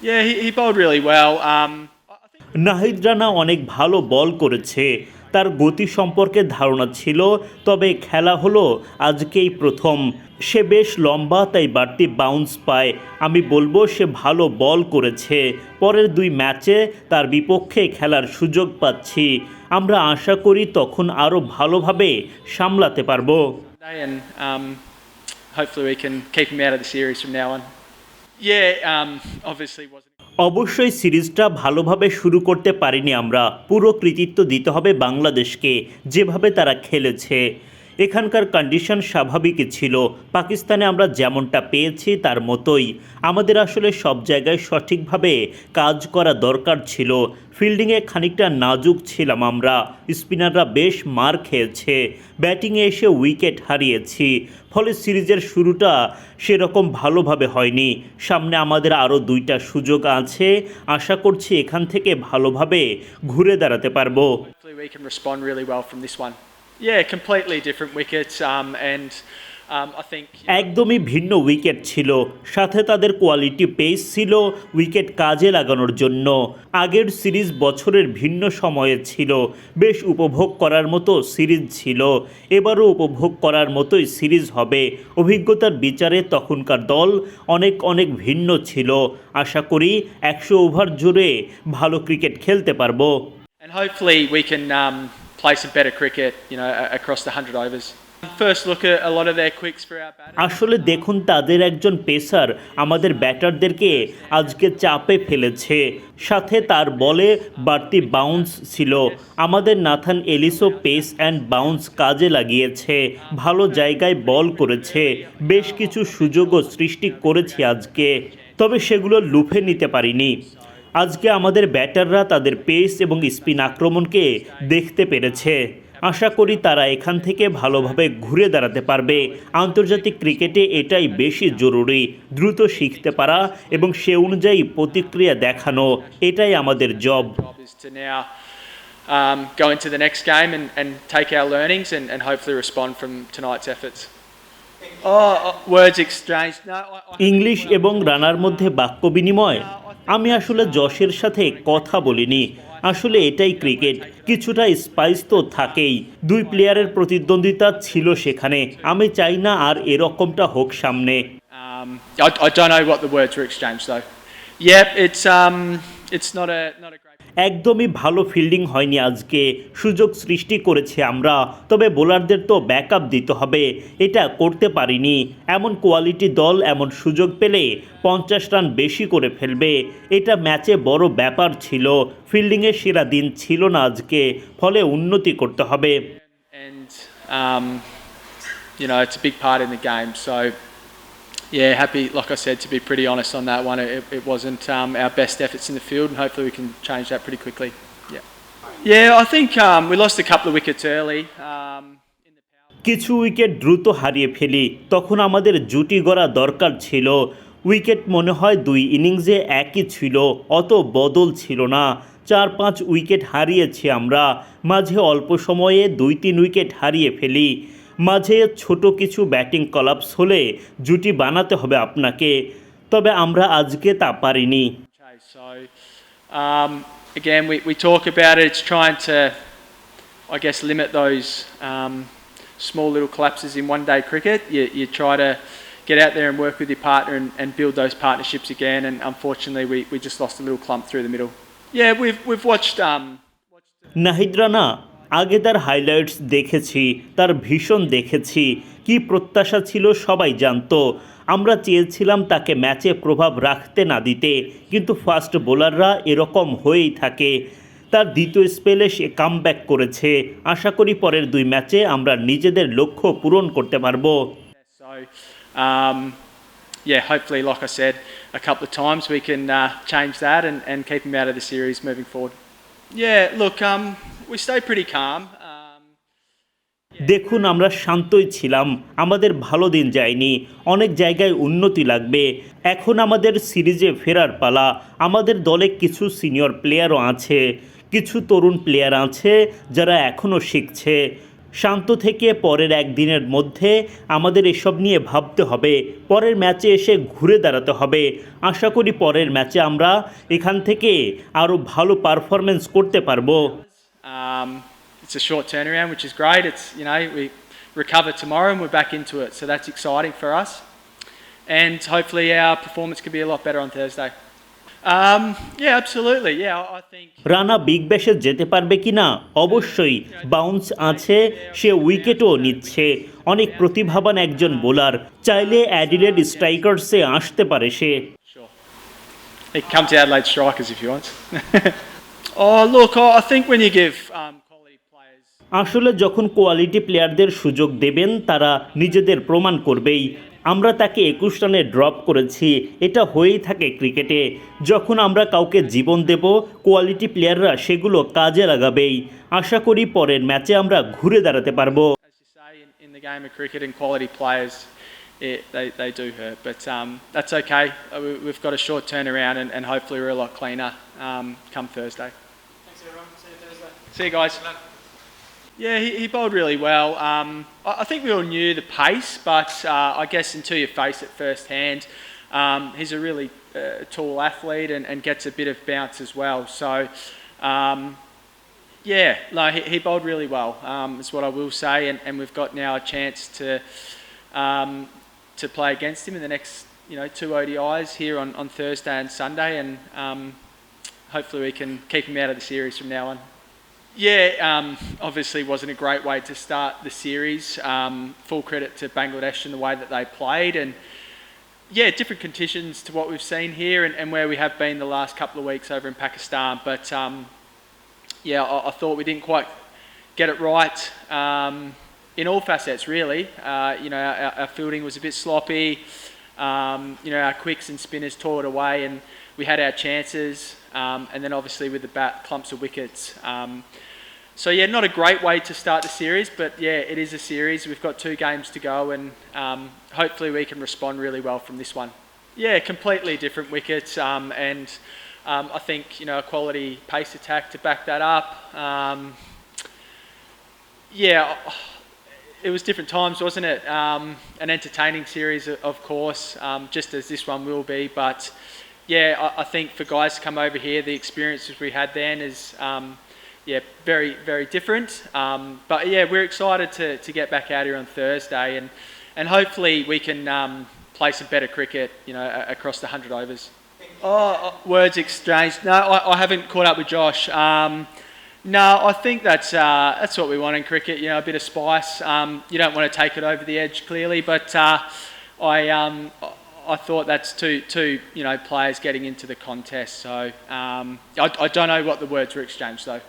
Yeah, he bowled really well. I think Nahid Rana অনেক ভালো বল করেছে, তার গতি সম্পর্কে ধারণা ছিল, তবে খেলা হলো আজকেই প্রথম। সে বেশ লম্বা, তাই বাড়তি বাউন্স পায়। আমি বলবো সে ভালো বল করেছে। পরের দুই ম্যাচে তার বিপক্ষে খেলার সুযোগ পাচ্ছি, আমরা আশা করি তখন আরও ভালোভাবে সামলাতে পারবো। Sunday, and hopefully we can keep him out of the series from now on. Yeah, obviously wasn't. অবশ্যই সিরিজটা ভালোভাবে শুরু করতে পারিনি আমরা, পুরো কৃতিত্ব দিতে হবে বাংলাদেশকে, যেভাবে তারা খেলেছে। এখানকার কন্ডিশন স্বাভাবিকই ছিল, পাকিস্তানে আমরা যেমনটা পেয়েছি তার মতোই। আমাদের আসলে সব জায়গায় সঠিকভাবে কাজ করা দরকার ছিল। ফিল্ডিংয়ে খানিকটা নাজুক ছিলাম আমরা, স্পিনাররা বেশ মার খেয়েছে, ব্যাটিংয়ে এসে উইকেট হারিয়েছি। ফলে সিরিজের শুরুটা সেরকম ভালোভাবে হয়নি। সামনে আমাদের আরও দুইটা সুযোগ আছে, আশা করছি এখান থেকে ভালোভাবে ঘুরে দাঁড়াতে পারবো। Hopefully we can respond really well from this one. Yeah, completely different wickets, and I think. একদমই ভিন্ন উইকেট ছিল, সাথে তাদের কোয়ালিটি পেস ছিল উইকেট কাজে লাগানোর জন্য। আগের সিরিজ বছরের ভিন্ন সময়ে ছিল, বেশ উপভোগ করার মতো সিরিজ ছিল। এবারও উপভোগ করার মতোই সিরিজ হবে। অভিজ্ঞতার বিচারে তখনকার দল অনেক অনেক ভিন্ন ছিল। আশা করি 100 ওভার জুড়ে ভালো ক্রিকেট খেলতে পারবো। And hopefully we can play some better cricket, across the 100 overs. First look at a lot of their quicks for our batters. আসলে দেখুন, তাদের একজন পেসার আমাদের ব্যাটারদেরকে আজকে চাপে ফেলেছে, সাথে তার বলে বাড়তি বাউন্স ছিল। আমাদের নাথান এলিসও পেস অ্যান্ড বাউন্স কাজে লাগিয়েছে, ভালো জায়গায় বল করেছে, বেশ কিছু সুযোগও সৃষ্টি করেছে আজকে, তবে সেগুলো লুফে নিতে পারিনি। আজকে আমাদের ব্যাটাররা তাদের পেস এবং স্পিন আক্রমণকে দেখতে পেরেছে। আশা করি তারা এখান থেকে ভালোভাবে ঘুরে দাঁড়াতে পারবে। আন্তর্জাতিক ক্রিকেটে এটাই বেশি জরুরি, দ্রুত শিখতে পারা এবং সে অনুযায়ী প্রতিক্রিয়া দেখানো, এটাই আমাদের job. Job is to now go into the next game and take our learnings and hopefully respond from tonight's efforts. Words exchanged. No, English এবং রানার মধ্যে বাক্য বিনিময়, আমি আসলে যশের সাথে কথা বলিনি। আসলে এটাই ক্রিকেট, কিছুটা স্পাইস তো থাকেই। দুই প্লেয়ারের প্রতিদ্বন্দ্বিতা ছিল সেখানে, আমি চাই না আর এরকমটা হোক সামনে। I don't know what the words were exchanged though. Yep, it's not a great. একদমই ভালো ফিল্ডিং হয়নি আজকে, সুযোগ সৃষ্টি করেছে আমরা, তবে বোলারদের তো ব্যাকআপ দিতে হবে, এটা করতে পারিনি। এমন কোয়ালিটি দল এমন সুযোগ পেলে 50 রান বেশি করে ফেলবে, এটা ম্যাচে বড় ব্যাপার ছিল। ফিল্ডিংয়ের সেরা দিন ছিল না আজকে, ফলে উন্নতি করতে হবে। And it's a big part in the game. So yeah, happy, like I said, to be pretty honest on that one. It wasn't our best efforts in the field, and hopefully we can change that pretty quickly. Yeah. Yeah, I think we lost a couple of wickets early. In the power. কিছু wicket দ্রুত হারিয়ে ফেলি, তখন আমাদের জুটি গড়া দরকার ছিল। উইকেট মনে হয় দুই ইনিংসে একই ছিল, অত বদল ছিল না। 4-5 উইকেট হারিয়েছি আমরা, মাঝে অল্প সময়ে 2-3 উইকেট হারিয়ে ফেলি। মাঝে ছোট কিছু ব্যাটিং কলাপস হলে জুটি বানাতে হবে আপনাকে, তবে আমরা আজকে তা পারিনি। Chase. So again, we talk about it. It's trying to, I guess, limit those small little collapses in one-day cricket. You try to get out there and work with your partner and build those partnerships again. And unfortunately, we just lost a little clump through the middle. Yeah, we've watched. Nahid Rana, আগে তার highlights দেখেছি, তার ভীষণ দেখেছি, কি প্রত্যাশা ছিল সবাই জানতো। আমরা চেয়েছিলাম তাকে ম্যাচে প্রভাব রাখতে না দিতে, কিন্তু ফাস্ট বোলাররা এরকম হয়েই থাকে। তার দ্বিতীয় স্পেলে সে কামব্যাক করেছে, আশা করি পরের দুই ম্যাচে আমরা নিজেদের লক্ষ্য পূরণ করতে পারবো। So yeah, hopefully, like I said a couple of times, we can change that and keep him out of the series moving forward. Yeah, look, we stay pretty calm. দেখুন, আমরা শান্তই ছিলাম, আমাদের ভালো দিন যায়নি, অনেক জায়গায় উন্নতি লাগবে। এখন আমাদের সিরিজে ফেরার পালা। আমাদের দলে কিছু সিনিয়র প্লেয়ারও আছে, কিছু তরুণ প্লেয়ার আছে যারা এখনও শিখছে। শান্ত থেকে পরের একদিনের মধ্যে আমাদের এসব নিয়ে ভাবতে হবে, পরের ম্যাচে এসে ঘুরে দাঁড়াতে হবে। আশা করি পরের ম্যাচে আমরা এখান থেকে আরও ভালো পারফরমেন্স করতে পারবো। It's a short turnaround, which is great. It's, we recover tomorrow and we're back into it, so that's exciting for us. And hopefully our performance can be a lot better on Thursday. Yeah, absolutely. Yeah, I think. Rana big ব্যাশে যেতে পারবে কিনা? অবশ্যই, bounce আছে, সে উইকেটও নিচ্ছে। অনেক প্রতিভাবান একজন বোলার, চাইলে অ্যাডিলেড স্ট্রাইকার্সে আসতে পারে সে। Sure. He can come to Adelaide Strikers if he wants. Oh, look, I think when you give quality players. আসলে যখন কোয়ালিটি প্লেয়ারদের সুযোগ দেবেন তারা নিজেদের প্রমাণ করবেই। আমরা তাকে 21 রানে ড্রপ করেছি, এটা হয়েই থাকে ক্রিকেটে। যখন আমরা কাউকে জীবন দেব, কোয়ালিটি প্লেয়াররা সেগুলো কাজে লাগাবেই। আশা করি পরের ম্যাচে আমরা ঘুরে দাঁড়াতে পারবো। As you say, in the game of cricket and quality players, they do hurt, but that's okay. We've got a short turnaround and hopefully we're a lot cleaner come Thursday. Thanks everyone. See you Thursday. See you guys. Yeah, he bowled really well. I think we all knew the pace, but I guess until you face it firsthand, he's a really tall athlete and gets a bit of bounce as well. So, yeah, no, he bowled really well, is what I will say, and we've got now a chance to play against him in the next, 2 ODIs here on Thursday and Sunday, and hopefully we can keep him out of the series from now on. Yeah, obviously wasn't a great way to start the series. Full credit to Bangladesh and the way that they played, and yeah, different conditions to what we've seen here and where we have been the last couple of weeks over in Pakistan. But yeah, I thought we didn't quite get it right in all facets, really. Our fielding was a bit sloppy. Our quicks and spinners tore it away, and we had our chances. And then obviously with the bat, clumps of wickets. So yeah, not a great way to start the series, but yeah, it is a series. We've got 2 games to go, and hopefully we can respond really well from this one. Yeah, completely different wickets, and I think a quality pace attack to back that up. Yeah, it was different times, wasn't it? An entertaining series, of course, just as this one will be, but. Yeah, I think for guys to come over here, the experiences we had then is, very, very different. But yeah, we're excited to get back out here on Thursday, and hopefully we can play some better cricket, across the 100 overs. Words exchanged. No, I haven't caught up with Josh. No, I think that's what we want in cricket. A bit of spice. You don't want to take it over the edge, clearly, but I thought that's two players getting into the contest. So I don't know what the words were exchanged though.